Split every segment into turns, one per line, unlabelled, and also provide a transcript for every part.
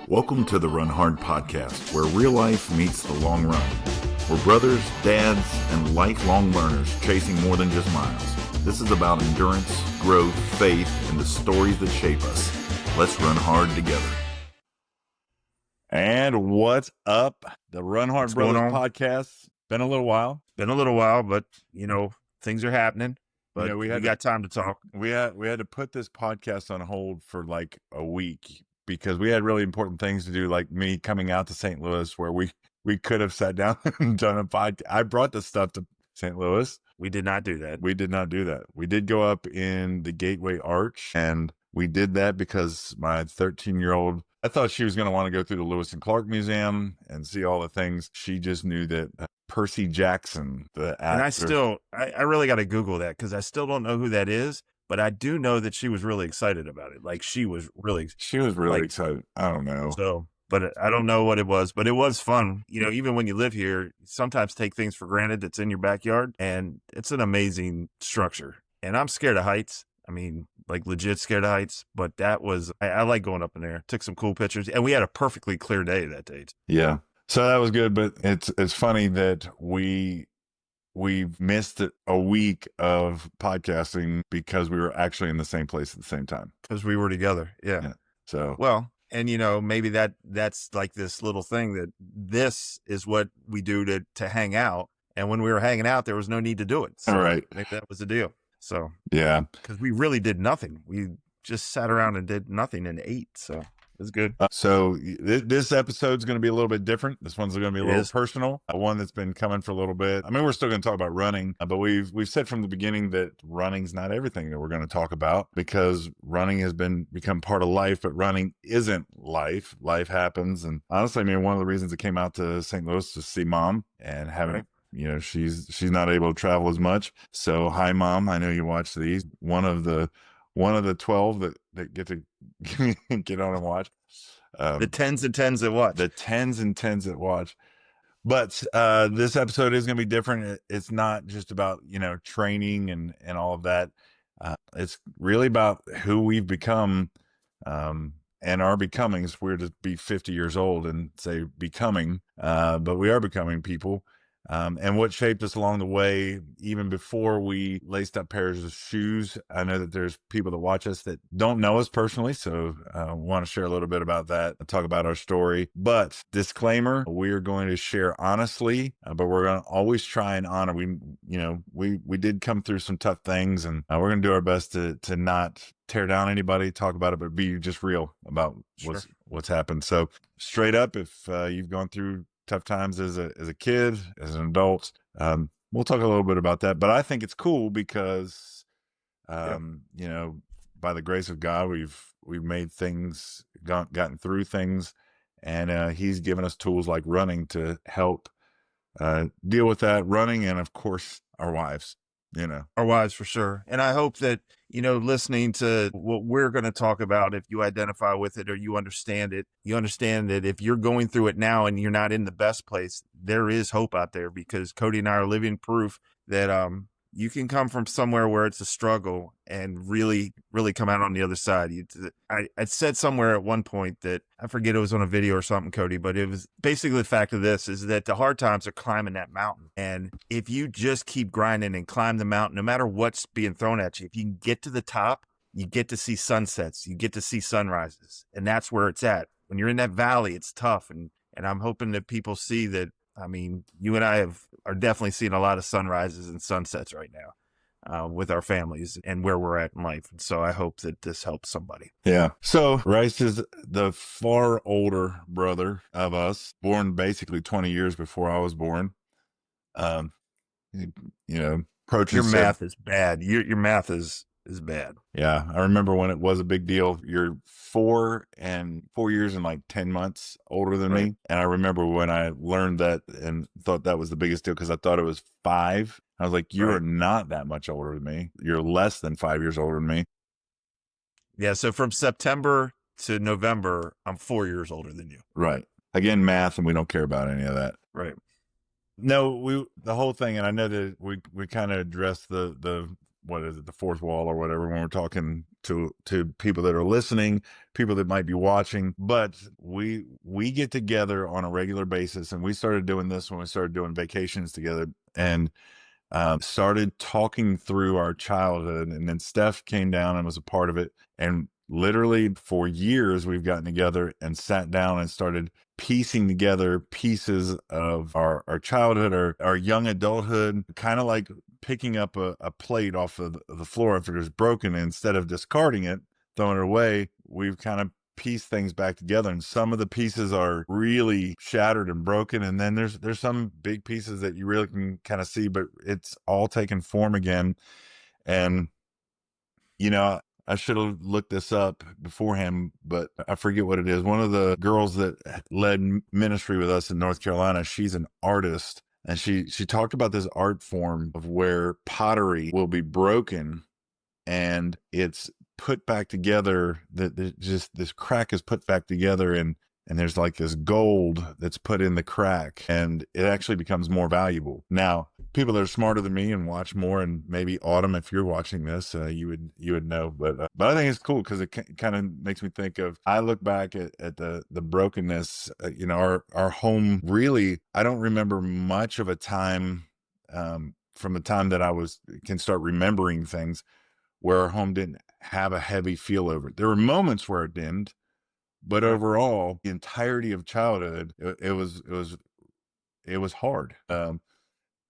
Welcome to the RunHard podcast, where real life meets the long run. We're brothers, dads, and lifelong learners chasing more than just miles. This is about endurance, growth, faith, and the stories that shape us. Let's run hard together.
And what's up? The RunHard Brothers podcast. Been a little while.
But things are happening. But we got time to talk.
We had to put this podcast on hold for like a week because we had really important things to do, like me coming out to St. Louis, where we could have sat down and done a podcast. I brought this stuff to St. Louis.
We did not do that.
We did go up in the Gateway Arch, and we did that because my 13-year-old, I thought she was going to want to go through the Lewis and Clark Museum and see all the things. She just knew that Percy Jackson, the actor.
And I really got to Google that because I still don't know who that is, but I do know that she was really excited about it. Like she was really
excited. I don't know.
So, but I don't know what it was, but it was fun. Even when you live here, you sometimes take things for granted that's in your backyard, and it's an amazing structure. And I'm scared of heights. I mean, like legit scared of heights, but that was, I like going up in there. Took some cool pictures, and we had a perfectly clear day that day.
Yeah. So that was good, but it's funny that we missed a week of podcasting because we were actually in the same place at the same time.
Because we were together. Yeah.
So,
well, and maybe that's like this little thing that this is what we do to hang out. And when we were hanging out, there was no need to do it. So
all right.
Maybe that was the deal. So,
yeah,
because we really did nothing. We just sat around and did nothing and ate. So it was good.
So this episode's going to be a little bit different. This one's going to be a little personal. One that's been coming for a little bit. I mean, we're still going to talk about running, but we've said from the beginning that running's not everything that we're going to talk about, because running has become part of life, but running isn't life. Life happens. And honestly, I mean, one of the reasons I came out to St. Louis to see Mom and having, she's not able to travel as much. So hi, Mom. I know you watch these. One of the 12 that get to get on and watch.
The tens and tens that watch.
The tens and tens that watch. But this episode is going to be different. It's not just about, training and all of that. It's really about who we've become and are becoming. It's weird to be 50 years old and say becoming, but we are becoming people. And what shaped us along the way, even before we laced up pairs of shoes. I know that there's people that watch us that don't know us personally, so I want to share a little bit about that and talk about our story. But disclaimer, we're going to share honestly, but we're going to always try and honor. We did come through some tough things, and we're going to do our best to not tear down anybody, talk about it, but be just real about what's happened. So straight up, if you've gone through tough times as a kid, as an adult, we'll talk a little bit about that. But I think it's cool because by the grace of God, we've made things, gotten through things, and he's given us tools like running to help deal with that. Running, and of course our wives.
Our wives, for sure. And I hope that, listening to what we're going to talk about, if you identify with it or you understand it, you understand that if you're going through it now and you're not in the best place, there is hope out there, because Cody and I are living proof that you can come from somewhere where it's a struggle and really, really come out on the other side. I said somewhere at one point that, I forget, it was on a video or something, Cody, but it was basically the fact of this is that the hard times are climbing that mountain. And if you just keep grinding and climb the mountain, no matter what's being thrown at you, if you can get to the top, you get to see sunsets, you get to see sunrises. And that's where it's at. When you're in that valley, it's tough. And I'm hoping that people see that. I mean, you and I are definitely seeing a lot of sunrises and sunsets right now with our families and where we're at in life. And so I hope that this helps somebody.
Yeah. So Rice is the far older brother of us, born basically 20 years before I was born. Approaching
your math is bad. Your math is bad.
Yeah. I remember when it was a big deal. You're 4 years and like 10 months older than me. And I remember when I learned that and thought that was the biggest deal, because I thought it was 5. I was like, you are not that much older than me. You're less than 5 years older than me.
Yeah. So from September to November, I'm 4 years older than you.
Right. Again, math, and we don't care about any of that.
Right.
No, the whole thing, and I know that we kind of addressed the what is it, the fourth wall or whatever, when we're talking to people that are listening, people that might be watching. But we get together on a regular basis, and we started doing this when we started doing vacations together, and started talking through our childhood. And then Steph came down and was a part of it. And literally for years, we've gotten together and sat down and started piecing together pieces of our childhood, our young adulthood, kind of like picking up a plate off of the floor after it's broken. And instead of discarding it, throwing it away, we've kind of piece things back together, and some of the pieces are really shattered and broken, and then there's some big pieces that you really can kind of see, but it's all taken form again. And I should have looked this up beforehand, but I forget what it is. One of the girls that led ministry with us in North Carolina, she's an artist, and she talked about this art form of where pottery will be broken and it's put back together, that just this crack is put back together, and there's like this gold that's put in the crack, and it actually becomes more valuable. Now, people that are smarter than me and watch more, and maybe Autumn, if you're watching this, you would know, but I think it's cool because it kind of makes me think of, I look back at the brokenness, our home. Really, I don't remember much of a time from the time that can start remembering things where our home didn't have a heavy feel over it. There were moments where it didn't, but overall, the entirety of childhood, it was hard.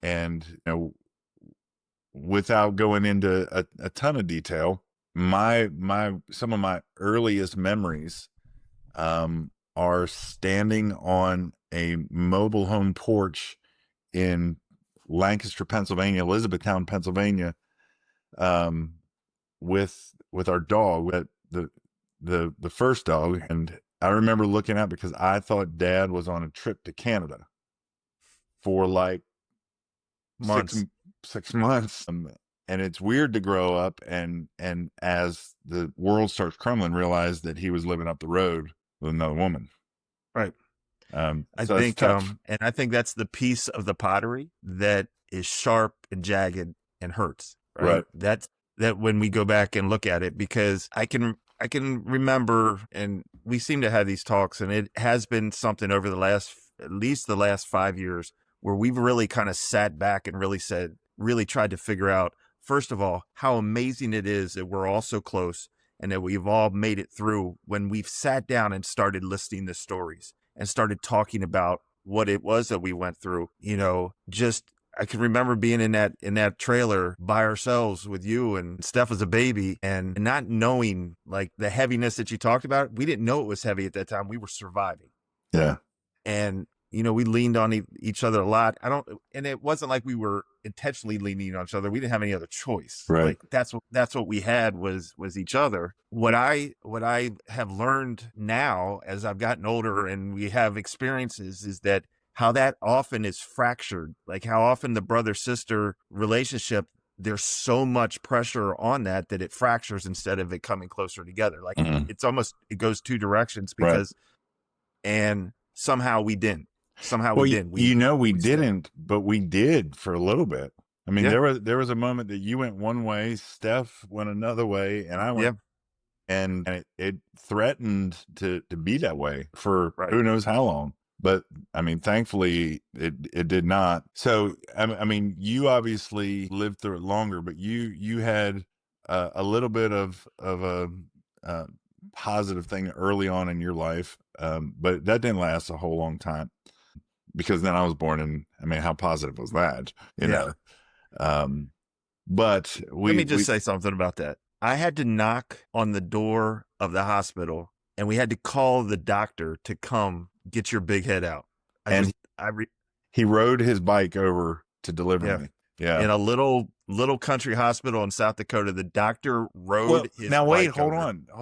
And without going into a ton of detail, some of my earliest memories are standing on a mobile home porch in Lancaster, Pennsylvania, Elizabethtown, Pennsylvania, with our dog, the first dog. And I remember looking out because I thought Dad was on a trip to Canada for like
Months.
6 months. And it's weird to grow up and as the world starts crumbling, realize that he was living up the road with another woman.
Right.
I
think, and I think that's the piece of the pottery that is sharp and jagged and hurts. Right. That when we go back and look at it, because I can remember, and we seem to have these talks, and it has been something over at least the last 5 years, where we've really kind of sat back and really tried to figure out, first of all, how amazing it is that we're all so close and that we've all made it through, when we've sat down and started listing the stories and started talking about what it was that we went through. I can remember being in that trailer by ourselves with you and Steph as a baby, and not knowing like the heaviness that you talked about. We didn't know it was heavy at that time. We were surviving.
Yeah.
And, we leaned on each other a lot. And it wasn't like we were intentionally leaning on each other. We didn't have any other choice.
Right.
Like that's what we had was each other. What I have learned now as I've gotten older and we have experiences is that how that often is fractured, like how often the brother-sister relationship, there's so much pressure on that it fractures instead of it coming closer together. Like it goes two directions because, and somehow we didn't. We didn't.
We didn't, but we did for a little bit. I mean, there was a moment that you went one way, Steph went another way, and I went, and it threatened to be that way for who knows how long. But I mean, thankfully it did not. So, I mean, you obviously lived through it longer, but you had a little bit of a positive thing early on in your life. But that didn't last a whole long time, because then I was born, and I mean, how positive was that? You know? But
let me just say something about that. I had to knock on the door of the hospital, and we had to call the doctor to come get your big head out.
He rode his bike over to deliver me. Yeah.
In a little country hospital in South Dakota, the doctor rode his
now
bike
wait, hold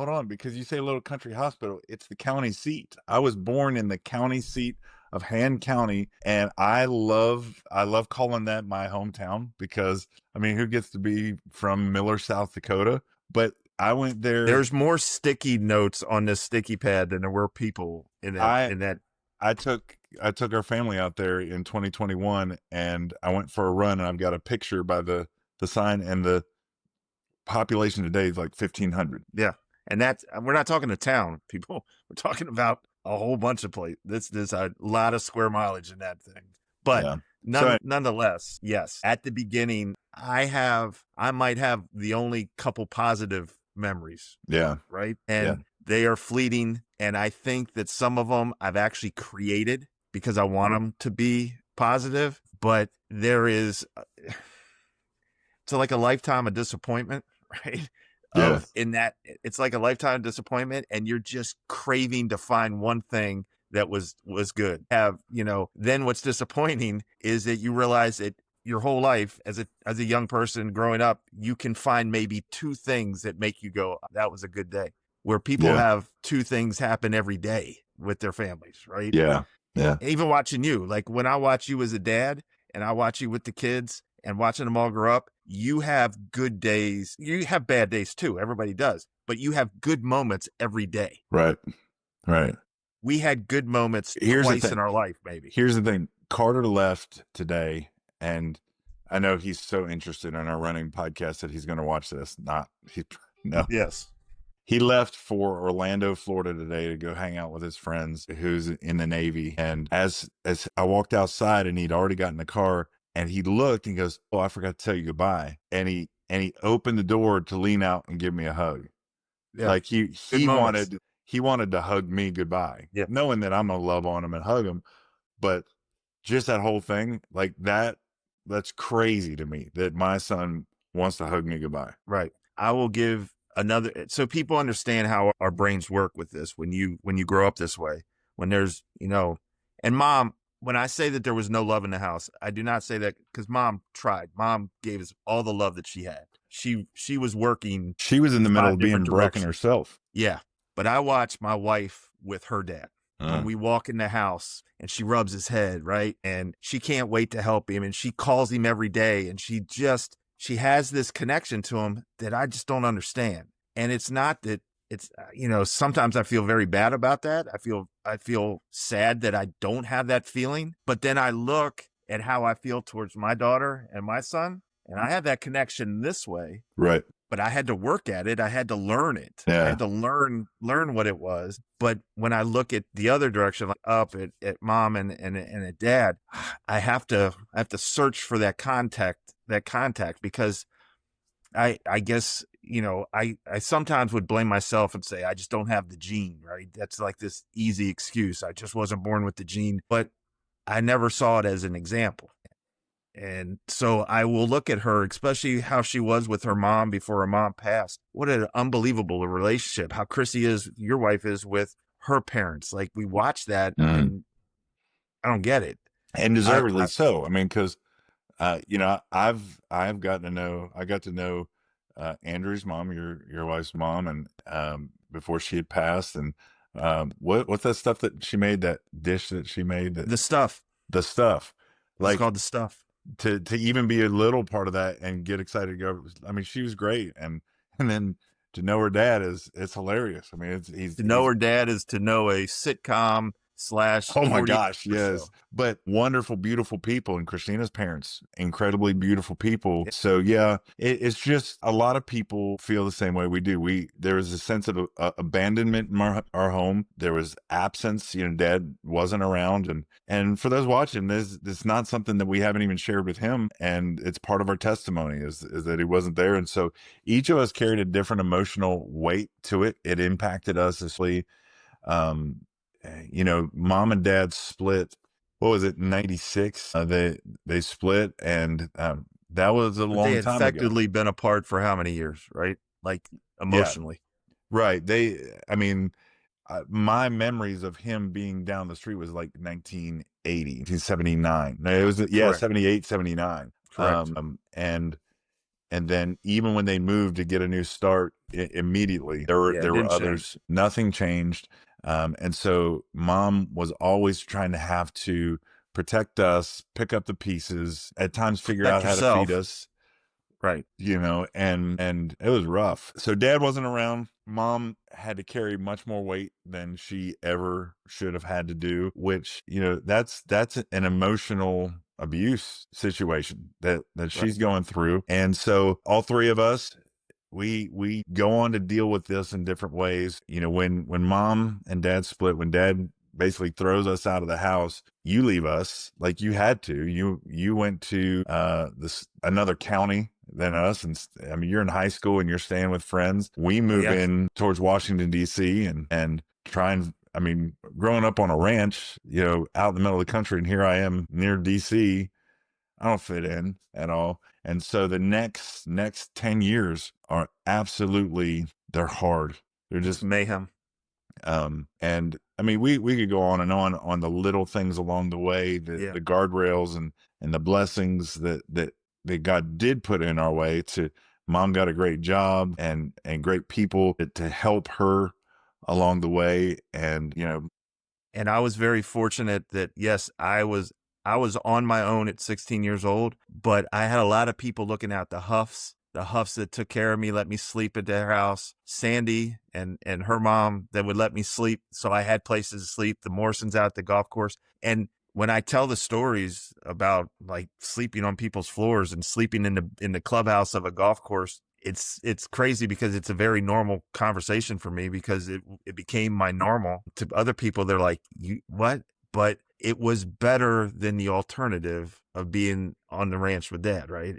on, because you say little country hospital, it's the county seat. I was born in the county seat of Han County, and I love calling that my hometown, because I mean, who gets to be from Miller, South Dakota? But I went there.
There's more sticky notes on this sticky pad than there were people in that.
I took our family out there in 2021, and I went for a run, and I've got a picture by the sign, and population today is like 1,500.
Yeah. And that's, we're not talking a town, people. We're talking about a whole bunch of places. There's a lot of square mileage in that thing. But
Yeah. So
nonetheless, yes, at the beginning, I might have the only couple positive memories.
yeah,
Right. And they are fleeting. And I think that some of them I've actually created because I want them to be positive. But there is, it's like a lifetime of disappointment, right?
Yeah.
In that it's like a lifetime of disappointment, and you're just craving to find one thing that was good. Then what's disappointing is that you realize that your whole life as a young person growing up, you can find maybe two things that make you go, that was a good day. Where people have two things happen every day with their families, right?
Yeah. Yeah.
Even watching you, like when I watch you as a dad and I watch you with the kids and watching them all grow up, you have good days. You have bad days too. Everybody does, but you have good moments every day.
Right. Right.
We had good moments twice in our life, maybe.
Here's the thing. Carter left today, and I know he's so interested in our running podcast that he's going to watch this. No.
Yes.
He left for Orlando, Florida today to go hang out with his friends who's in the Navy. And as I walked outside and he'd already gotten in the car, and he looked and goes, "Oh, I forgot to tell you goodbye." And he opened the door to lean out and give me a hug.
Yeah.
Like he wanted to hug me goodbye, knowing that I'm gonna love on him and hug him. But just that whole thing, like that's crazy to me that my son wants to hug me goodbye.
Right. I will give another, so people understand how our brains work with this. When you grow up this way, when there's, and mom, when I say that there was no love in the house, I do not say that because mom tried. Mom gave us all the love that she had. She was working.
She was in the middle of being broken herself.
Yeah. But I watched my wife with her dad. When we walk in the house and she rubs his head, right? And she can't wait to help him. And she calls him every day. And she has this connection to him that I just don't understand. And it's not that it's, sometimes I feel very bad about that. I feel sad that I don't have that feeling. But then I look at how I feel towards my daughter and my son, and I have that connection this way.
Right.
But I had to work at it. I had to learn it.
Yeah.
I had to learn what it was. But when I look at the other direction, like up at mom and at dad, I have to search for that contact because I guess, I sometimes would blame myself and say, I just don't have the gene, right? That's like this easy excuse. I just wasn't born with the gene, but I never saw it as an example. And so I will look at her, especially how she was with her mom before her mom passed. What an unbelievable relationship. How Chrissy is, your wife is with her parents. Like we watch that and I don't get it.
And deservedly so. I mean, because, I've gotten I got to know Andrew's mom, your wife's mom, and before she had passed. And what's that stuff that she made, that dish that she made?
The stuff.
Like,
it's called the stuff.
To even be a little part of that and get excited to go. I mean, she was great. And then to know her dad it's hilarious. I mean,
know her dad is to know a sitcom /
oh my gosh, yes. So. But wonderful, beautiful people, and Christina's parents, incredibly beautiful people. So yeah, it's just a lot of people feel the same way we do. There was a sense of abandonment in our home. There was absence. Dad wasn't around, and for those watching, this is not something that we haven't even shared with him, and it's part of our testimony is that he wasn't there. And so each of us carried a different emotional weight to it. It impacted us especially. Mom and dad split. What was it? 96. They split, and that was a long time ago. They had
effectively been apart for how many years, right? Like emotionally,
right? My memories of him being down the street was like 1980, 1979. It was 78, 79.
Correct.
And then even when they moved to get a new start, immediately there were others. Nothing changed. And so mom was always trying to have to protect us, pick up the pieces, at times figure out how to feed us.
Right.
And it was rough. So dad wasn't around. Mom had to carry much more weight than she ever should have had to do, which, that's an emotional abuse situation that she's going through. And so all three of us, we go on to deal with this in different ways. You know, when mom and dad split, when dad basically throws us out of the house, you leave us, like you had to. You went to this another county than us, and I mean, you're in high school and you're staying with friends. We move in towards Washington D.C. and try and, I mean, growing up on a ranch, you know, out in the middle of the country, and here I am near D.C. I don't fit in at all. And so the next 10 years are absolutely, they're hard. They're just
mayhem.
And I mean, we could go on and on the little things along the way, the guardrails and the blessings that God did put in our way. To mom got a great job and great people to help her along the way. And, you know,
and I was very fortunate that, yes, I was on my own at 16 years old, but I had a lot of people looking out, the Huffs that took care of me, let me sleep at their house, Sandy and her mom that would let me sleep. So I had places to sleep, the Morrisons out at the golf course. And when I tell the stories about like sleeping on people's floors and sleeping in the clubhouse of a golf course, it's crazy because it's a very normal conversation for me, because it became my normal. To other people, they're like, "You what?" But it was better than the alternative of being on the ranch with dad, right?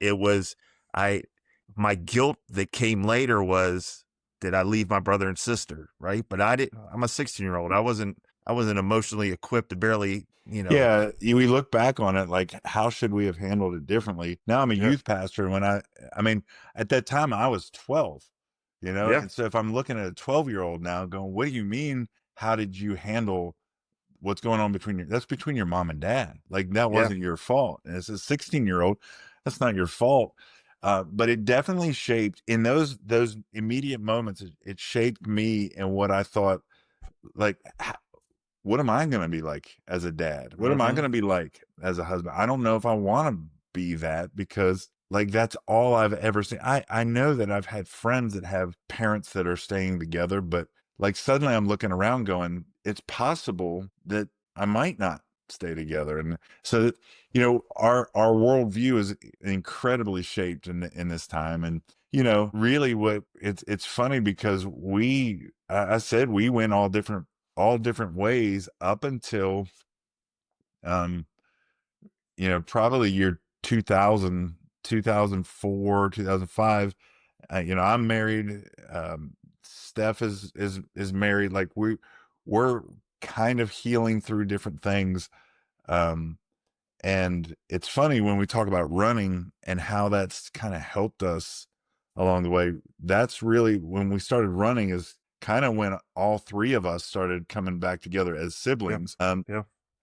It was my guilt that came later was, did I leave my brother and sister, right? But I'm a 16-year-old. I wasn't emotionally equipped to barely, you know.
Yeah, we look back on it like, how should we have handled it differently? Now I'm a youth pastor. When I mean, at that time I was 12, you know? And so if I'm looking at a 12-year-old now going, what do you mean? How did you handle what's going on that's between your mom and dad? Like, that wasn't your fault. And as a 16-year-old, that's not your fault. But it definitely shaped, in those immediate moments, it shaped me and what I thought, like, what am I going to be like as a dad? What am I going to be like as a husband? I don't know if I want to be that, because like, that's all I've ever seen. I know that I've had friends that have parents that are staying together, but like, suddenly I'm looking around going, it's possible that I might not stay together. And so, you know, our worldview is incredibly shaped in this time. And, you know, really it's funny because I said we went all different ways up until, you know, probably year 2000, 2004, 2005. You know, I'm married. Steph is married. Like, we're kind of healing through different things. And it's funny when we talk about running and how that's kind of helped us along the way. That's really when we started running, is kind of when all three of us started coming back together as siblings.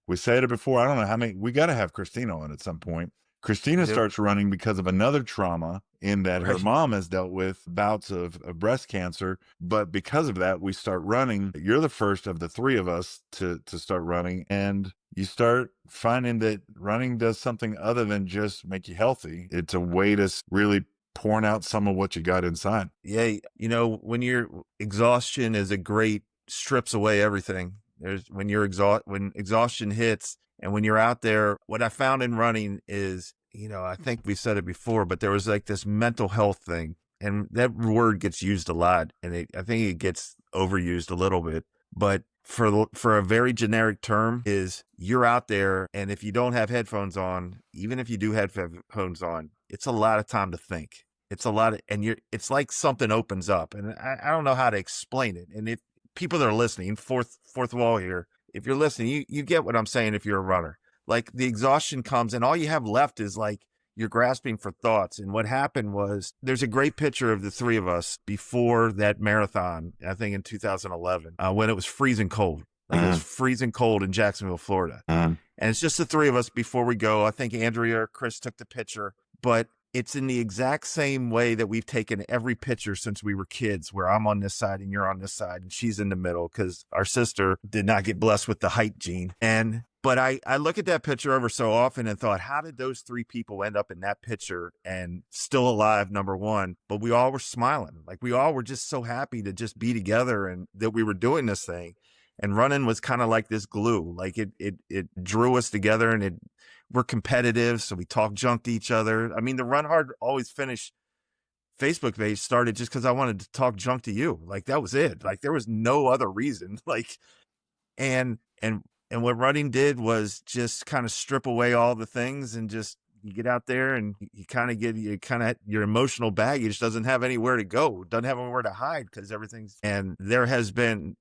We said it before. I don't know how many, we got to have Christina on at some point. Christina starts running because of another trauma, in that her mom has dealt with bouts of breast cancer. But because of that, we start running. You're the first of the three of us to start running. And you start finding that running does something other than just make you healthy. It's a way to really pouring out some of what you got inside.
Yeah. You know, when exhaustion is strips away everything. When exhaustion hits, and when you're out there, what I found in running is, you know, I think we said it before, but there was like this mental health thing, and that word gets used a lot, and I think it gets overused a little bit. But for a very generic term, is you're out there, and if you don't have headphones on, even if you do have headphones on, it's a lot of time to think. It's a lot of, and it's like something opens up, and I don't know how to explain it. And if people that are listening, fourth wall here, if you're listening, you get what I'm saying. If you're a runner, like, the exhaustion comes and all you have left is like, you're grasping for thoughts. And what happened was, there's a great picture of the three of us before that marathon, I think in 2011, when it was freezing cold. Like, it was freezing cold in Jacksonville, Florida. And it's just the three of us before we go. I think Andrea or Chris took the picture, but it's in the exact same way that we've taken every picture since we were kids, where I'm on this side and you're on this side and she's in the middle, because our sister did not get blessed with the height gene. But I look at that picture over so often and thought, how did those three people end up in that picture and still alive, number one? But we all were smiling. Like, we all were just so happy to just be together and that we were doing this thing. And running was kind of like this glue. Like, it drew us together, and we're competitive, so we talk junk to each other. I mean, the RunHard always finish Facebook page started just because I wanted to talk junk to you. Like that was it. Like there was no other reason. Like, and what running did was just kind of strip away all the things and just you get out there and you kind of your emotional baggage doesn't have anywhere to go, doesn't have anywhere to hide because everything's, and there has been,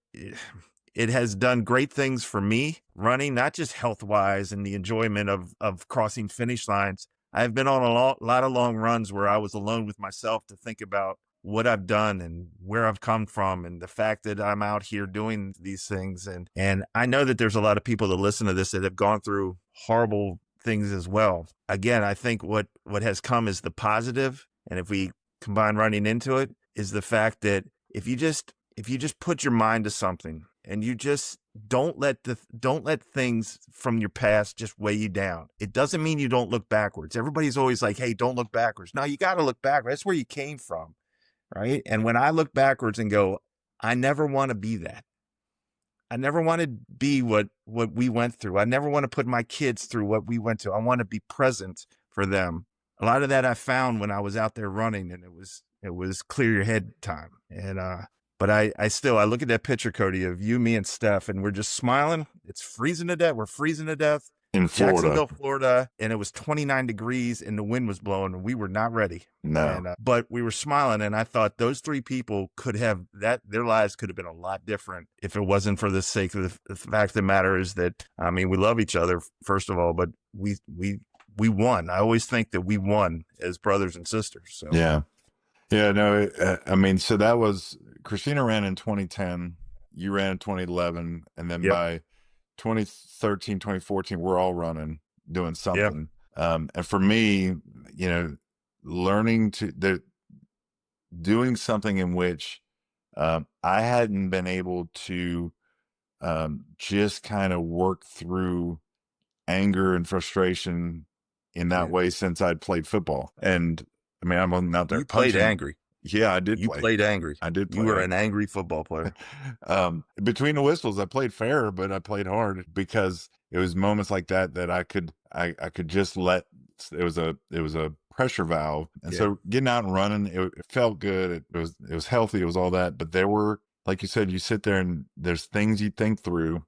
it has done great things for me running, not just health wise and the enjoyment of crossing finish lines. I've been on a lot of long runs where I was alone with myself to think about what I've done and where I've come from and the fact that I'm out here doing these things. And I know that there's a lot of people that listen to this that have gone through horrible things as well. Again, I think what has come is the positive, and if we combine running into it, is the fact that if you just put your mind to something and you just don't let things from your past just weigh you down. It doesn't mean you don't look backwards. Everybody's always like, hey, don't look backwards. No, you got to look backwards. That's where you came from. Right. And when I look backwards and go, I never want to be that. I never want to be what we went through. I never want to put my kids through what we went through. I want to be present for them. A lot of that I found when I was out there running, and it was clear your head time. And, but I look at that picture, Cody, of you, me, and Steph, and we're just smiling. It's freezing to death. We're freezing to death.
In Florida.
Jacksonville, Florida, and it was 29 degrees and the wind was blowing and we were not ready.
No.
And, but we were smiling, and I thought those three people could have their lives could have been a lot different if it wasn't for the sake of the fact of the matter is that, I mean, we love each other, first of all, but we won. I always think that we won as brothers and sisters. So
yeah. No, I mean, so that was, Christina ran in 2010, you ran in 2011, and then by 2013, 2014, we're all running, doing something. And for me, learning doing something in which I hadn't been able to just kind of work through anger and frustration in that way since I'd played football. And I mean, I'm out there.
You played angry.
Yeah, I did.
You played angry.
I did play.
You were an angry football player.
Between the whistles, I played fair, but I played hard because it was moments like that I could just let. It was a pressure valve, and so getting out and running, it felt good. It was healthy. It was all that, but there were, like you said, you sit there and there's things you think through,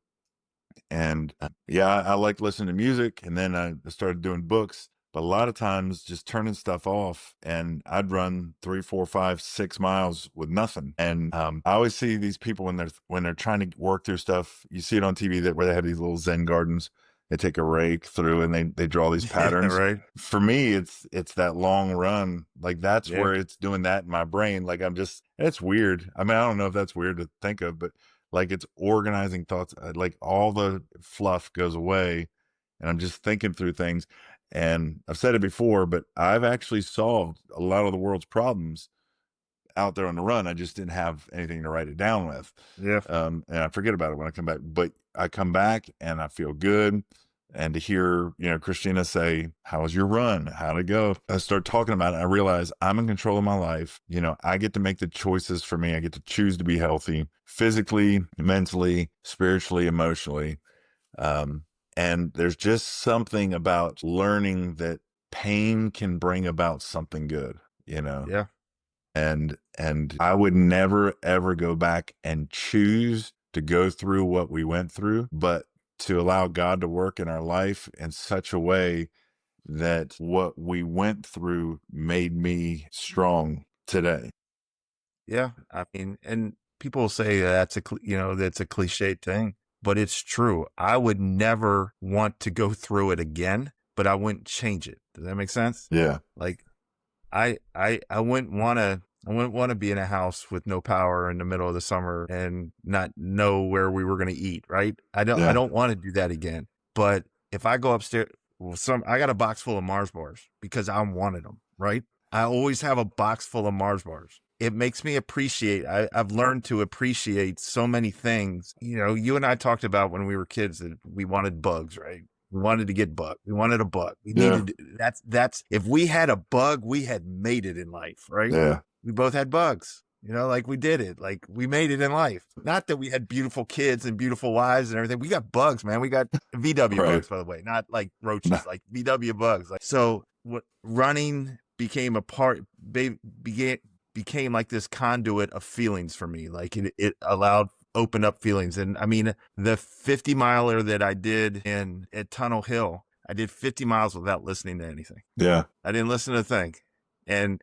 and I like listening to music, and then I started doing books. But a lot of times just turning stuff off, and I'd run 3, 4, 5, 6 miles with nothing. And I always see these people when they're trying to work through stuff. You see it on TV where they have these little Zen gardens. They take a rake through and they draw these patterns.
Right.
For me, it's that long run. Like that's where it's doing that in my brain. Like it's weird. I mean, I don't know if that's weird to think of, but like it's organizing thoughts. Like all the fluff goes away, and I'm just thinking through things. And I've said it before, but I've actually solved a lot of the world's problems out there on the run. I just didn't have anything to write it down with.
Yeah.
And I forget about it when I come back, but I come back and I feel good. And to hear, Christina say, how was your run? How'd it go? I start talking about it. I realize I'm in control of my life. I get to make the choices for me. I get to choose to be healthy physically, mentally, spiritually, emotionally. And there's just something about learning that pain can bring about something good,
Yeah.
And I would never, ever go back and choose to go through what we went through, but to allow God to work in our life in such a way that what we went through made me strong today.
Yeah. I mean, and people say that's a cliched thing. But it's true. I would never want to go through it again, but I wouldn't change it. Does that make sense?
Yeah.
Like I wouldn't want to be in a house with no power in the middle of the summer and not know where we were going to eat. Right. I don't want to do that again. But if I go upstairs, I got a box full of Mars bars because I wanted them. Right. I always have a box full of Mars bars. It makes me appreciate, I've learned to appreciate so many things. You and I talked about when we were kids that we wanted bugs, right? We wanted to get bug. We wanted a bug. We needed, that's, if we had a bug, we had made it in life, right?
Yeah.
We both had bugs, like we did it. Like we made it in life. Not that we had beautiful kids and beautiful wives and everything. We got bugs, man. We got VW bugs, by the way, not like roaches, like VW bugs. Like, so what running, became a part, became like this conduit of feelings for me. Like it allowed, opened up feelings. And I mean, the 50 miler that I did at Tunnel Hill, I did 50 miles without listening to anything.
Yeah.
I didn't listen to a thing. And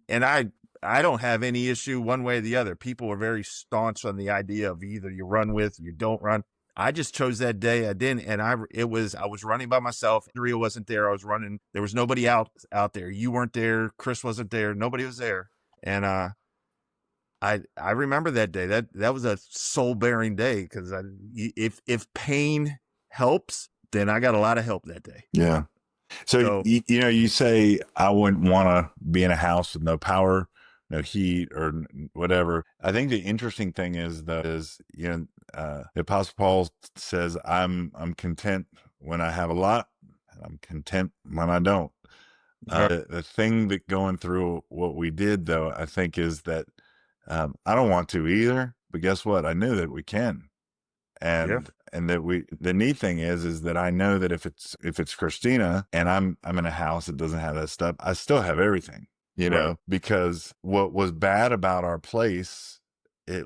I don't have any issue one way or the other. People are very staunch on the idea of either you run with, or you don't run. I just chose that day. I didn't. And I was running by myself. Andrea wasn't there. I was running. There was nobody out there. You weren't there. Chris wasn't there. Nobody was there. And, I remember that day. That was a soul bearing day. Cause if pain helps, then I got a lot of help that day.
Yeah. So you know, you say I wouldn't want to be in a house with no power, no heat, or whatever. I think the interesting thing is you know, the Apostle Paul says, "I'm content when I have a lot, and I'm content when I don't." The thing that going through what we did, though, I think is that I don't want to either. But guess what? I knew that we can, and that the neat thing is that I know that if it's Christina and I'm in a house that doesn't have that stuff, I still have everything, you know, because what was bad about our place, you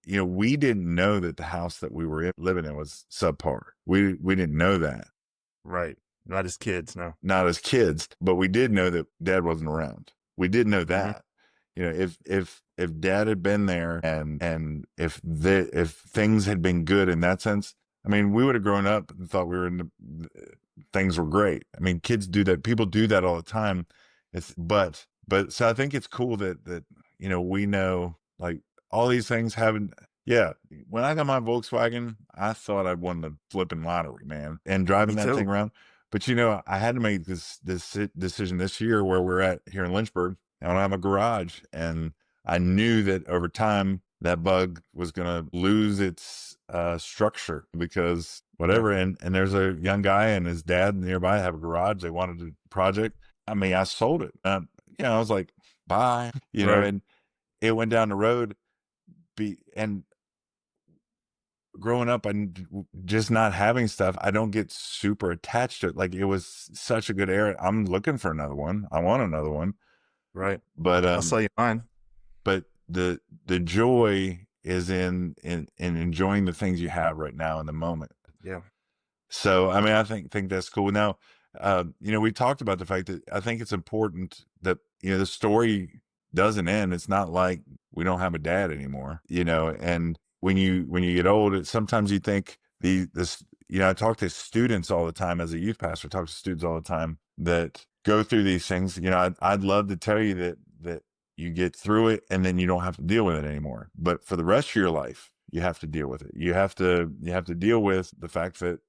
know, we didn't know that the house that we were living in was subpar. We didn't know that.
Right. Not as kids. No,
not as kids, but we did know that Dad wasn't around. We did know that. You know, if Dad had been there and if things had been good in that sense, I mean, we would have grown up and thought things were great. I mean, kids do that. People do that all the time. But so I think it's cool that, you know, we know, like, all these things haven't. Yeah. When I got my Volkswagen, I thought I'd won the flipping lottery, man, and driving that thing around. But, you know, I had to make this decision this year where we're at here in Lynchburg. I don't have a garage, and I knew that over time that bug was going to lose its structure because whatever. And there's a young guy and his dad nearby have a garage. They wanted a project. I mean, I sold it. You know, I was like, bye, you know, and it went down the road. And growing up and just not having stuff, I don't get super attached to it. Like, it was such a good era. I'm looking for another one. I want another one.
Right.
But
I'll sell you mine.
But the joy is in enjoying the things you have right now in the moment.
Yeah.
So, I mean, I think that's cool. Now, you know, we talked about the fact that I think it's important that, you know, the story doesn't end. It's not like we don't have a dad anymore, you know, and when you get old, sometimes you think this, you know, I talk to students all the time as a youth pastor, talk to students all the time that go through these things. You know, I'd love to tell you that you get through it and then you don't have to deal with it anymore. But for the rest of your life, you have to deal with it. You have to deal with the fact that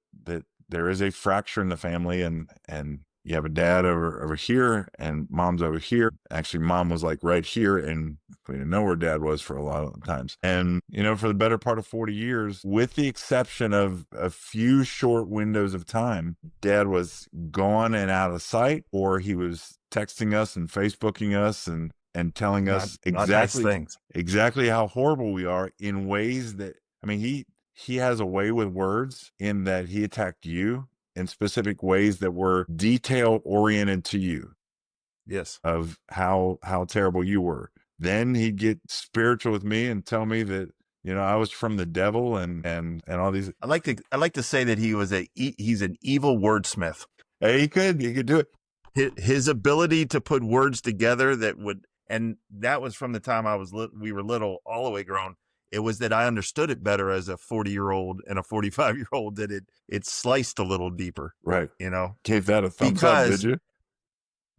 there is a fracture in the family, and you have a dad over here and mom's over here. Actually, mom was like right here, and we didn't know where dad was for a lot of times. And, you know, for the better part of 40 years, with the exception of a few short windows of time, dad was gone and out of sight, or he was texting us and Facebooking us and telling us exactly how horrible we are in ways that, I mean, he has a way with words in that he attacked you in specific ways that were detail oriented to you.
Yes.
Of how terrible you were. Then he'd get spiritual with me and tell me that, you know, I was from the devil and all these.
I like to say that he's an evil wordsmith.
Hey, he could do it.
His ability to put words together and that was from the time we were little all the way grown. It was that I understood it better as a 40-year-old and a 45-year-old, that it sliced a little deeper.
Right.
You know?
Gave that a thumbs up, did you?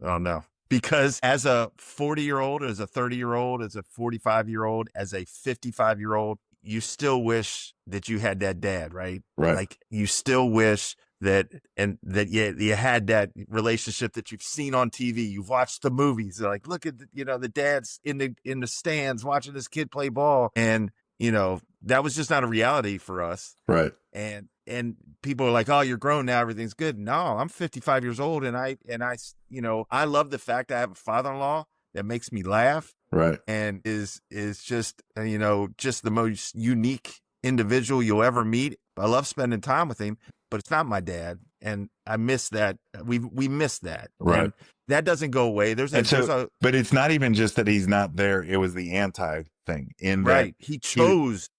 Oh, no. Because as a 40-year-old, as a 30-year-old, as a 45-year-old, as a 55-year-old, you still wish that you had that dad, right?
Right.
Like, you still wish that you had that relationship that you've seen on TV. You've watched the movies. Like, look at the dad's in the stands watching this kid play ball. And, you know, that was just not a reality for us.
Right.
And people are like, oh, you're grown now, everything's good. No, I'm 55 years old. And I, you know, I love the fact I have a father-in-law that makes me laugh.
Right.
And is just, you know, just the most unique individual you'll ever meet. I love spending time with him, but it's not my dad. And I miss that. We miss that.
Right.
And that doesn't go away. There's a
but it's not even just that he's not there. It was the anti thing in
right.
that
He chose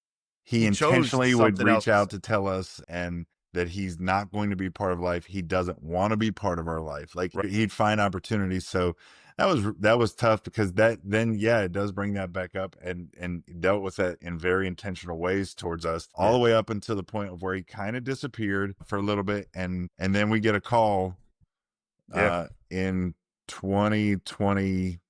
he intentionally would
something
reach
else.
out to tell us and that he's not going to be part of life. He doesn't want to be part of our life. Like
Right.
he'd find opportunities. So that was tough because it does bring that back up and dealt with that in very intentional ways towards us all the way up until the point of where he kind of disappeared for a little bit. And then we get a call in 2023.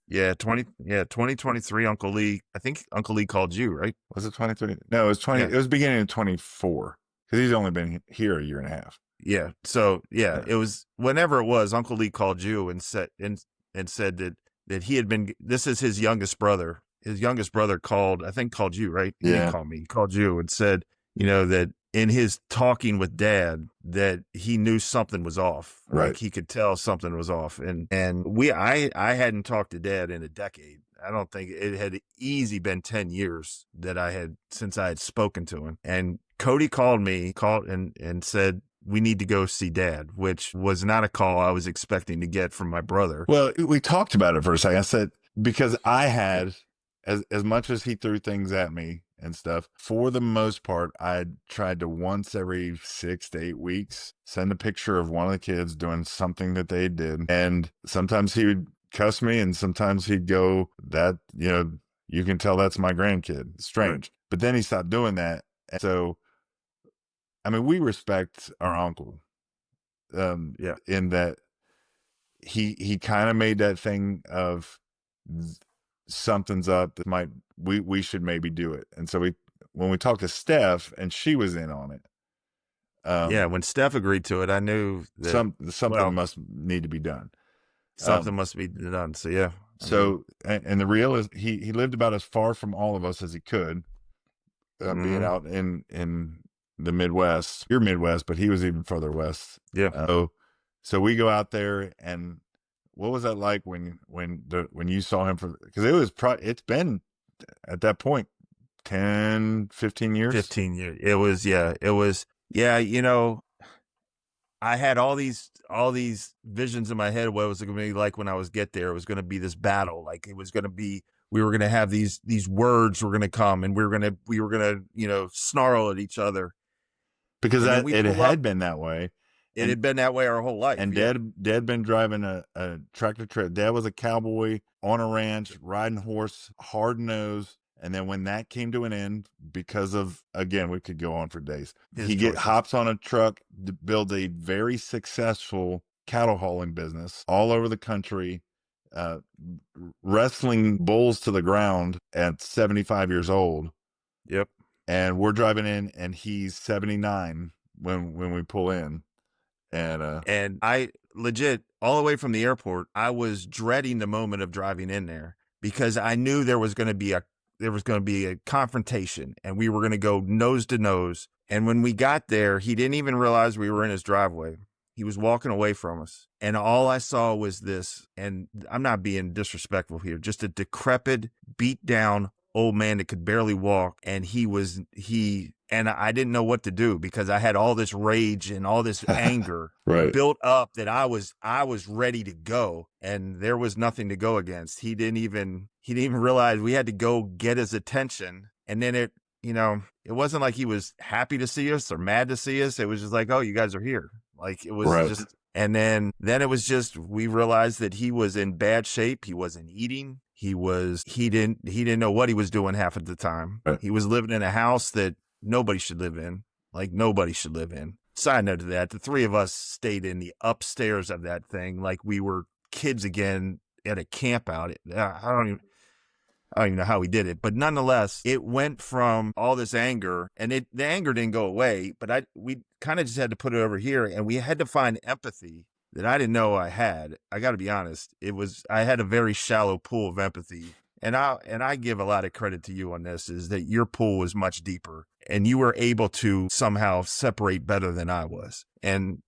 2023. Uncle Lee. I think Uncle Lee called you, right?
Was it 23? No, it was 20. It was beginning of 24 because he's only been here a year and a half.
Yeah. So it was whenever it was. Uncle Lee called you and said that he had been. This is his youngest brother. His youngest brother called you, right? He didn't call me. He called you and said, that in his talking with Dad, that he knew something was off.
Right.
Like he could tell something was off. And I hadn't talked to Dad in a decade. I don't think it had easy been 10 years since I had spoken to him. And Cody called and said, we need to go see Dad, which was not a call I was expecting to get from my brother.
Well, we talked about it for a second. I said, because I had, as much as he threw things at me and stuff, for the most part, I tried to once every 6 to 8 weeks send a picture of one of the kids doing something that they did. And sometimes he would cuss me and sometimes he'd go, that, you can tell that's my grandkid. It's strange. Right. But then he stopped doing that. And so, I mean, we respect our uncle in that he kind of made that thing of something's up that we should maybe do it. And so when we talked to Steph and she was in on it.
When Steph agreed to it, I knew that
something must need to be done.
Something must be done. So, yeah.
And the real is he lived about as far from all of us as he could, being out in the Midwest. You're Midwest, but he was even further west.
Yeah.
So we go out there, and what was that like when you saw him because it's been at that point 10, 15 years.
15 years. It was. I had all these visions in my head of what it was going to be like when I was get there. It was going to be this battle. Like it was going to be, we were going to have these words were going to come, and we were going to snarl at each other.
Because it had been that way.
It had been that way our whole life.
And Dad been driving a tractor trailer. Dad was a cowboy on a ranch, riding horse, hard nosed. And then when that came to an end, because of, again, we could go on for days. Hops on a truck, builds a very successful cattle hauling business all over the country, wrestling bulls to the ground at 75 years old.
Yep.
And we're driving in, and he's 79 when we pull in.
And I legit, all the way from the airport, I was dreading the moment of driving in there because I knew there was going to be a confrontation, and we were going to go nose to nose. And when we got there, he didn't even realize we were in his driveway. He was walking away from us. And all I saw was this, and I'm not being disrespectful here, just a decrepit, beat down old man that could barely walk. And and I didn't know what to do because I had all this rage and all this anger built up that I was ready to go, and there was nothing to go against. He didn't even realize we had to go get his attention. And then it wasn't like he was happy to see us or mad to see us. It was just like, oh, you guys are here. Like it was just, and then it was just, we realized that he was in bad shape. He wasn't eating. He didn't know what he was doing half of the time. Right. He was living in a house that nobody should live in. Like nobody should live in. Side note to that, the three of us stayed in the upstairs of that thing like we were kids again at a camp out. I don't even know how we did it, but nonetheless, it went from all this anger, and the anger didn't go away, but we kind of just had to put it over here, and we had to find empathy that I didn't know I had. I got to be honest. I had a very shallow pool of empathy. And I give a lot of credit to you on this, is that your pool was much deeper and you were able to somehow separate better than I was. And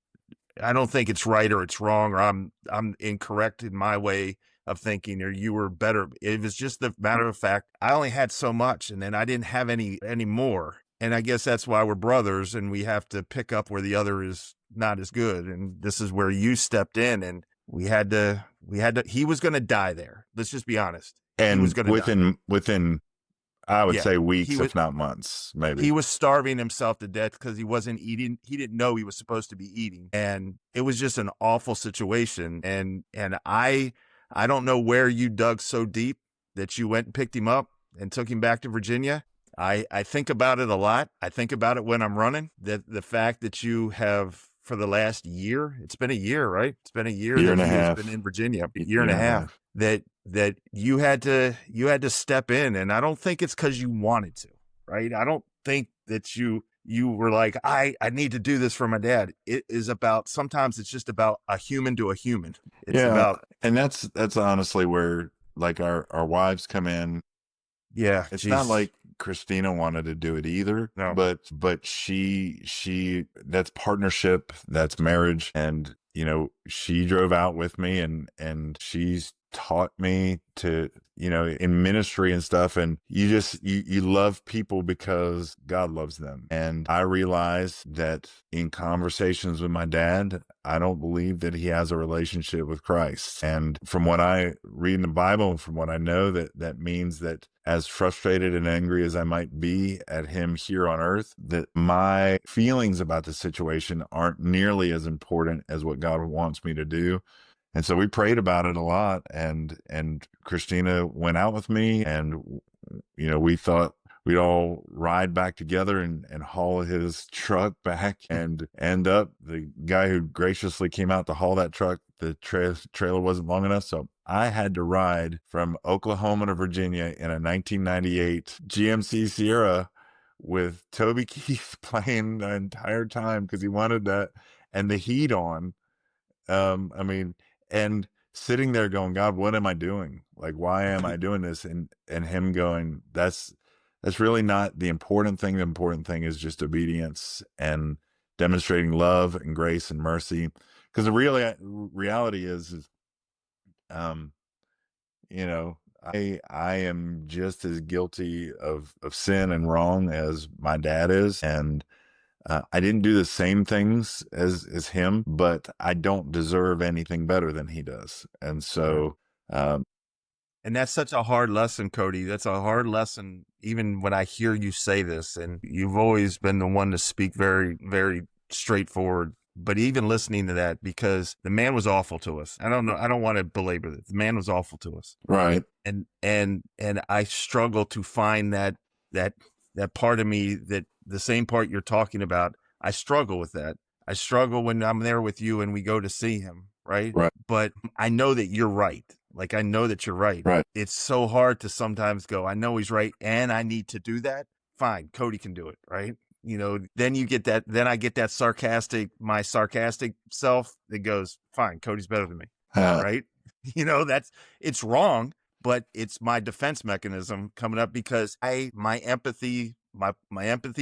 I don't think it's right or it's wrong, or I'm incorrect in my way of thinking, or you were better. It was just the matter of fact, I only had so much, and then I didn't have any more. And I guess that's why we're brothers, and we have to pick up where the other is not as good. And this is where you stepped in, and he was going to die there. Let's just be honest. He was
And
going to die.
within, I would
Yeah.
say weeks, if not months, maybe.
He was starving himself to death because he wasn't eating. He didn't know he was supposed to be eating. And it was just an awful situation. And I don't know where you dug so deep that you went and picked him up and took him back to Virginia. I think about it a lot. I think about it when I'm running. That the fact that you have, for the last year, it's been a year, right? It's been a year
Year
that
and a
he has
half.
been in Virginia, a year and a half. That you had to step in, and I don't think it's because you wanted to, right? I don't think that you were like, I need to do this for my dad. It is about, sometimes it's just about a human to a human. It's about,
and that's honestly where like our wives come in.
yeah,
It's
geez.
not like Christina wanted to do it either,
No.
but she that's partnership, that's marriage. And she drove out with me, and she's taught me to, in ministry and stuff. And you love people because God loves them. And I realized that in conversations with my dad, I don't believe that he has a relationship with Christ. And from what I read in the Bible, and from what I know, that means that as frustrated and angry as I might be at him here on earth, that my feelings about the situation aren't nearly as important as what God wants me to do. And so we prayed about it a lot, and Christina went out with me, and we thought we'd all ride back together and haul his truck back, and end up, the guy who graciously came out to haul that truck, the trailer wasn't long enough. So I had to ride from Oklahoma to Virginia in a 1998 GMC Sierra with Toby Keith playing the entire time because he wanted that, and the heat on. And sitting there going, God, what am I doing? Like, why am I doing this? And him going, that's really not the important thing. The important thing is just obedience and demonstrating love and grace and mercy. Because the reality is, I am just as guilty of sin and wrong as my dad is. And I didn't do the same things as him, but I don't deserve anything better than he does. And so,
and that's such a hard lesson, Cody. That's a hard lesson, even when I hear you say this. And you've always been the one to speak very, very straightforward. But even listening to that, because the man was awful to us. I don't know. I don't want to belabor it. The man was awful to us.
right.
And I struggle to find that part of me, that the same part you're talking about. I struggle with that. I struggle when I'm there with you and we go to see him. Right. But I know that you're right. Like, I know that you're right.
Right.
It's so hard to sometimes go, I know he's right, and I need to do that. Fine. Cody can do it. Right. Then you get that, then I get that my sarcastic self that goes, fine, Cody's better than me. Right. It's wrong, but it's my defense mechanism coming up, because my empathy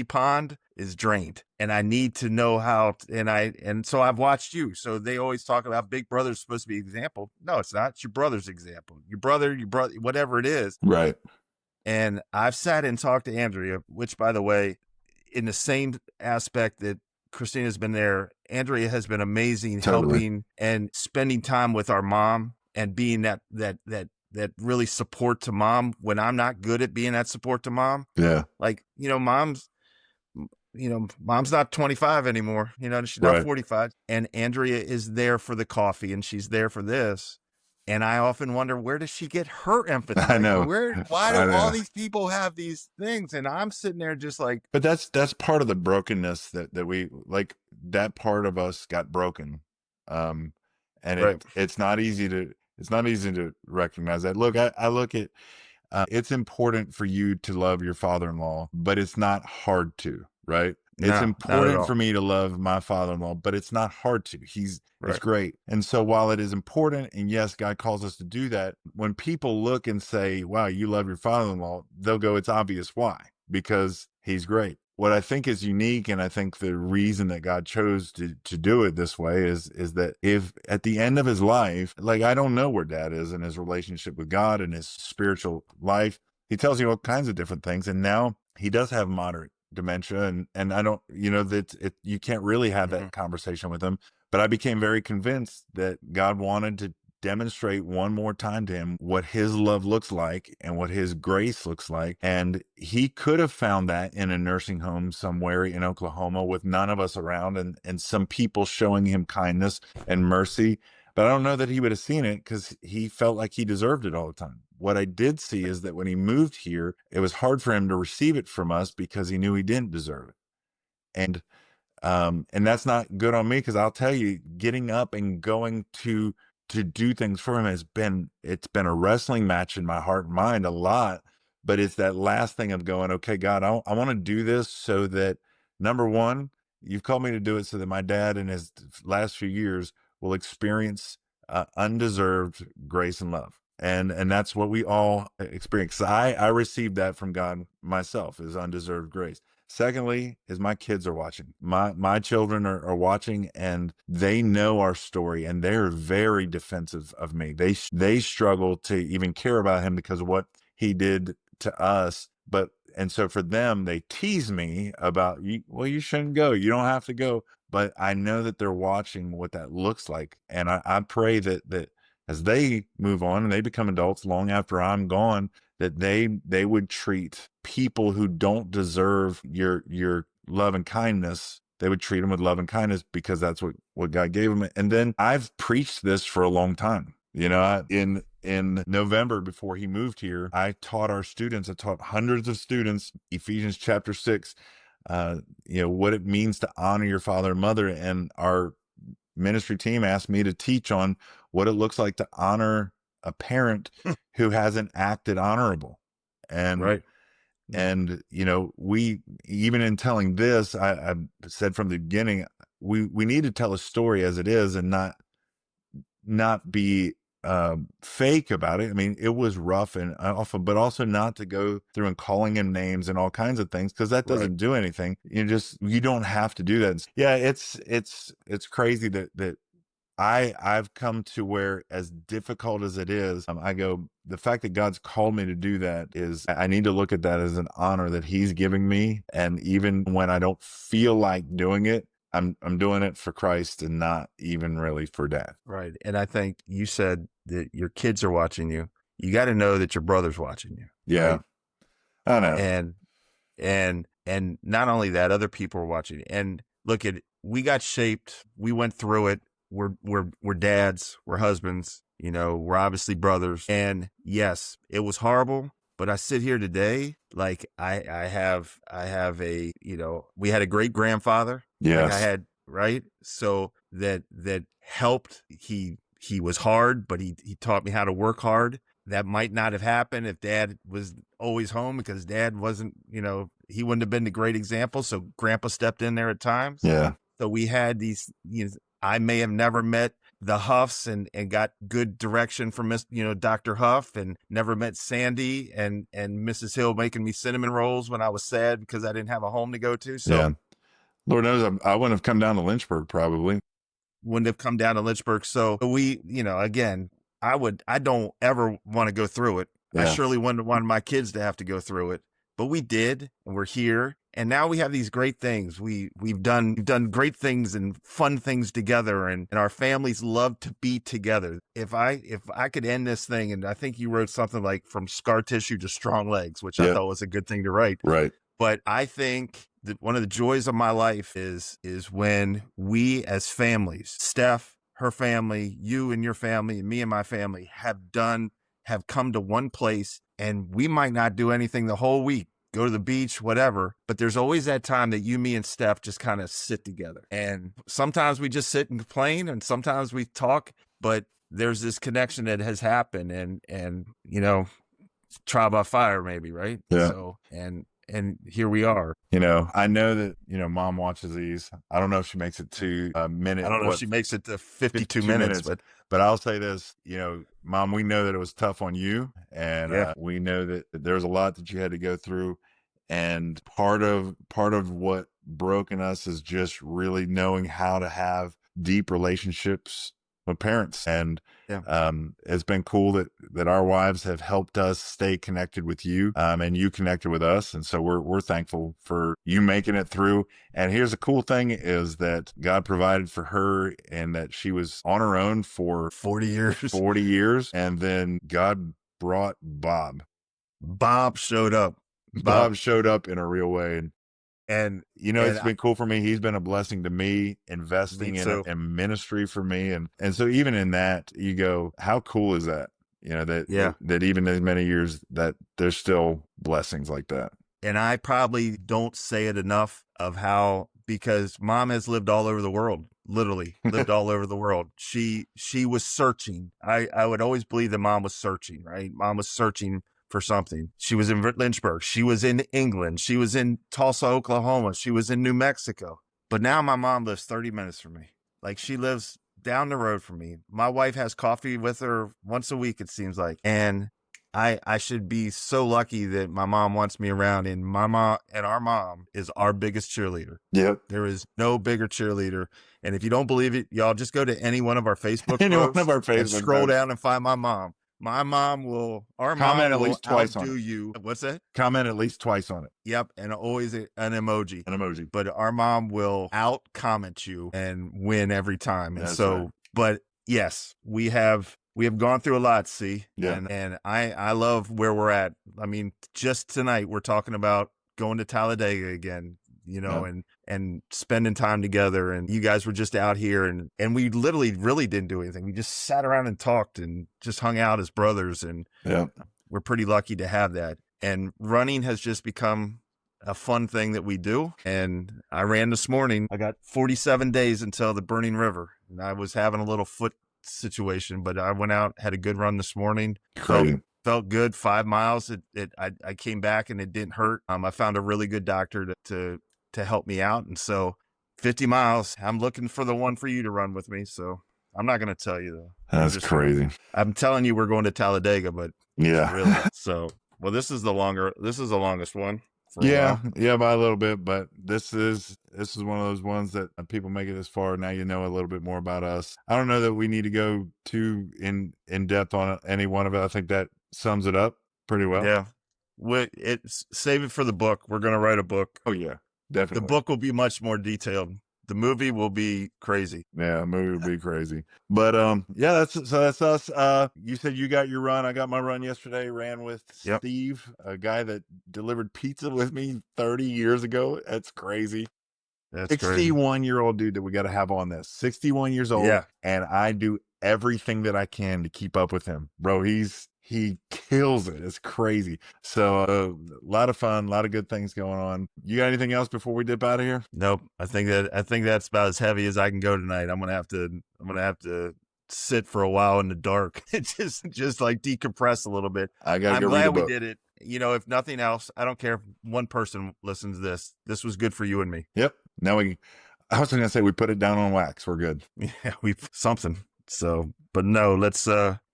pond is drained, and I need to know how, and so I've watched you. So they always talk about big brother's supposed to be example. No, it's not. It's your brother's example. Your brother, whatever it is.
Right.
And I've sat and talked to Andrea, which, by the way, in the same aspect that Christina's been there, Andrea has been amazing,
Totally.
helping and spending time with our mom, and being that really support to mom when I'm not good at being that support to mom.
Yeah.
Like, mom's not 25 anymore. She's not 45. And Andrea is there for the coffee, and she's there for this. And I often wonder, where does she get her empathy?
I know.
Why do all these people have these things? And I'm sitting there just like,
but that's part of the brokenness that we, like, that part of us got broken. And
right.
it's not easy to recognize that. Look, I look at, it's important for you to love your father-in-law, but it's not hard to, right? It's important for me to love my father-in-law, but it's not hard to. It's great. And so while it is important, and yes, God calls us to do that, when people look and say, wow, you love your father-in-law, they'll go, it's obvious why, because he's great. What I think is unique, and I think the reason that God chose to do it this way is that if at the end of his life, like, I don't know where dad is in his relationship with God and his spiritual life. He tells you all kinds of different things. And now he does have moderate dementia, and I don't, that you can't really have that conversation with him. But I became very convinced that God wanted to demonstrate one more time to him what his love looks like and what his grace looks like. And he could have found that in a nursing home somewhere in Oklahoma with none of us around, and some people showing him kindness and mercy. But I don't know that he would have seen it because he felt like he deserved it all the time. What I did see is that when he moved here, it was hard for him to receive it from us because he knew he didn't deserve it. And that's not good on me, because I'll tell you, getting up and going to do things for him it's been a wrestling match in my heart and mind a lot. But it's that last thing of going, okay, God, I want to do this so that, number one, you've called me to do it so that my dad in his last few years will experience undeserved grace and love. And that's what we all experience. I received that from God myself, is undeserved grace. Secondly, is my kids are watching. My children are watching, and they know our story, and they're very defensive of me. They struggle to even care about him because of what he did to us. And so for them, they tease me about, well, you shouldn't go. You don't have to go. But I know that they're watching what that looks like. And I pray that as they move on and they become adults long after I'm gone, that they would treat people who don't deserve your love and kindness. They would treat them with love and kindness, because that's what God gave them. And then I've preached this for a long time. In November, before he moved here, I taught hundreds of students Ephesians chapter 6, what it means to honor your father and mother. And our ministry team asked me to teach on what it looks like to honor a parent who hasn't acted honorable. And
right.
And, we, even in telling this, I said from the beginning, we need to tell a story as it is, and not be fake about it. I mean, it was rough and awful, but also not to go through and calling him names and all kinds of things, because that doesn't do anything. You don't have to do that. Yeah, it's crazy that I've come to where, as difficult as it is, I go, the fact that God's called me to do that is, I need to look at that as an honor that he's giving me. And even when I don't feel like doing it, I'm doing it for Christ and not even really for Dad.
Right. And I think you said that your kids are watching you. You got to know that your brother's watching you.
Yeah.
Right?
I know.
And not only that, other people are watching. And look, we got shaped. We went through it. We're dads, we're husbands, we're obviously brothers. And yes, it was horrible, but I sit here today, like I have a, we had a great grandfather.
Yes.
Like I had, right? So that helped. He was hard, but he taught me how to work hard. That might not have happened if Dad was always home, because Dad wasn't, he wouldn't have been the great example. So Grandpa stepped in there at times.
Yeah.
So we had these, I may have never met the Huffs and got good direction from Dr. Huff, and never met Sandy and Mrs. Hill making me cinnamon rolls when I was sad because I didn't have a home to go to. So
yeah. Lord knows I wouldn't have come down to Lynchburg, probably.
Wouldn't have come down to Lynchburg. So we, again, I don't ever want to go through it.
Yeah.
I surely wouldn't want my kids to have to go through it, but we did, and we're here. And now we have these great things. We've done great things and fun things together, and our families love to be together. If I could end this thing, and I think you wrote something like from scar tissue to strong legs, which I thought was a good thing to write.
Right.
But I think that one of the joys of my life is when we as families, Steph, her family, you and your family, and me and my family have come to one place, and we might not do anything the whole week. Go to the beach, whatever. But there's always that time that you, me, and Steph just kind of sit together. And sometimes we just sit and complain, and sometimes we talk, but there's this connection that has happened, and trial by fire, maybe, right?
Yeah.
So, and here we are.
I know that, Mom watches these. I don't know if she makes it to a minute.
I don't know if she makes it to 52 minutes,
but I'll say this, Mom, we know that it was tough on you, and we know that there was a lot that you had to go through. And part of what broken us is just really knowing how to have deep relationships parents. And
Yeah.
it's been cool that our wives have helped us stay connected with you, and you connected with us. And so we're thankful for you making it through. And here's the cool thing is that God provided for her and that she was on her own for
40 years.
40 years. And then God brought Bob.
Bob showed up.
Bob showed up in a real way.
And
it's been cool for me. He's been a blessing to me, investing in ministry for me. And so even in that, you go, how cool is that? That even as many years that there's still blessings like that.
And I probably don't say it enough of how, because Mom has lived all over the world, literally lived all over the world. She was searching. I would always believe that Mom was searching, right? Mom was searching for something. She was in Lynchburg. She was in England. She was in Tulsa, Oklahoma. She was in New Mexico. But now my mom lives 30 minutes from me. Like, she lives down the road from me. My wife has coffee with her once a week, it seems like. And I should be so lucky that my mom wants me around, and my mom and our mom is our biggest cheerleader.
Yep.
There is no bigger cheerleader. And if you don't believe it, y'all just go to any one of our Facebook posts and scroll down and find my mom. My mom will, our
comment
mom
at
will
least twice on
outdo
it.
you. What's that?
Comment at least twice on it.
Yep. And always an emoji.
An emoji.
But our mom will out comment you and win every time. And
That's
so,
right.
But yes, we have gone through a lot, see?
Yeah.
And I love where we're at. I mean, just tonight, we're talking about going to Talladega again, and spending time together. And you guys were just out here, and we literally really didn't do anything. We just sat around and talked and just hung out as brothers. And we're pretty lucky to have that. And running has just become a fun thing that we do. And I ran this morning. I got 47 days until the Burning River, and I was having a little foot situation, but I went out, had a good run this morning. Felt good. 5 miles. I came back and it didn't hurt. I found a really good doctor to help me out. And so 50 miles, I'm looking for the one for you to run with me. So I'm not going to tell you though.
That's crazy.
I'm telling you, we're going to Talladega, but
yeah,
really. So, well, this is the longest one.
Yeah, by a little bit, but this is one of those ones that people make it this far. Now you know a little bit more about us. I don't know that we need to go too in depth on any one of it. I think that sums it up pretty well.
Yeah, save it for the book. We're going to write a book.
Oh yeah, definitely.
The book will be much more detailed. The movie will be crazy.
Yeah, the movie will be crazy. But that's us. You said you got your run. I got my run yesterday. Ran with Steve, a guy that delivered pizza with me 30 years ago. That's crazy.
That's
61-year-old dude that we got to have on this. 61 years old.
Yeah.
And I do everything that I can to keep up with him. Bro, he kills it. It's crazy. So a lot of fun, a lot of good things going on. You got anything else before we dip out of here?
Nope. I think that's about as heavy as I can go tonight. I'm gonna have to sit for a while in the dark. just like decompress a little bit.
I'm
glad we did it. If nothing else, I don't care if one person listens to this. This was good for you and me.
Yep. Now I was gonna say we put it down on wax. We're good.
Yeah, something. So, but no, let's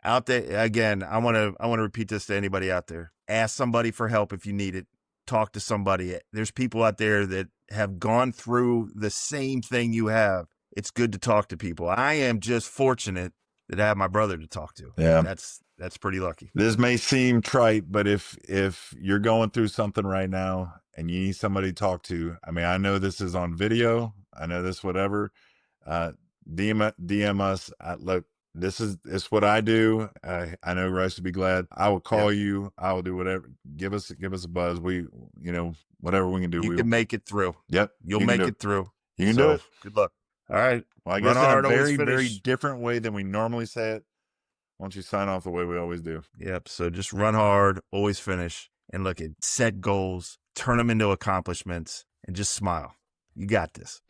out there again. I want to repeat this to anybody out there. Ask somebody for help if you need it. Talk to somebody. There's people out there that have gone through the same thing you have. It's good to talk to people. I am just fortunate that I have my brother to talk to.
Yeah.
That's pretty lucky.
This may seem trite, but if you're going through something right now and you need somebody to talk to, I mean, I know this is on video. I know this, whatever, DM us. Look, it's what I do. I know Russ would be glad. I will call you. I will do whatever. Give us a buzz. We, whatever we can do.
You can make it through.
Yep.
You'll make it through.
You can do it.
Good luck. All right.
Well, I guess in a very, very different way than we normally say it. Why don't you sign off the way we always do?
Yep. So just run hard, always finish, and look at set goals, turn them into accomplishments, and just smile. You got this.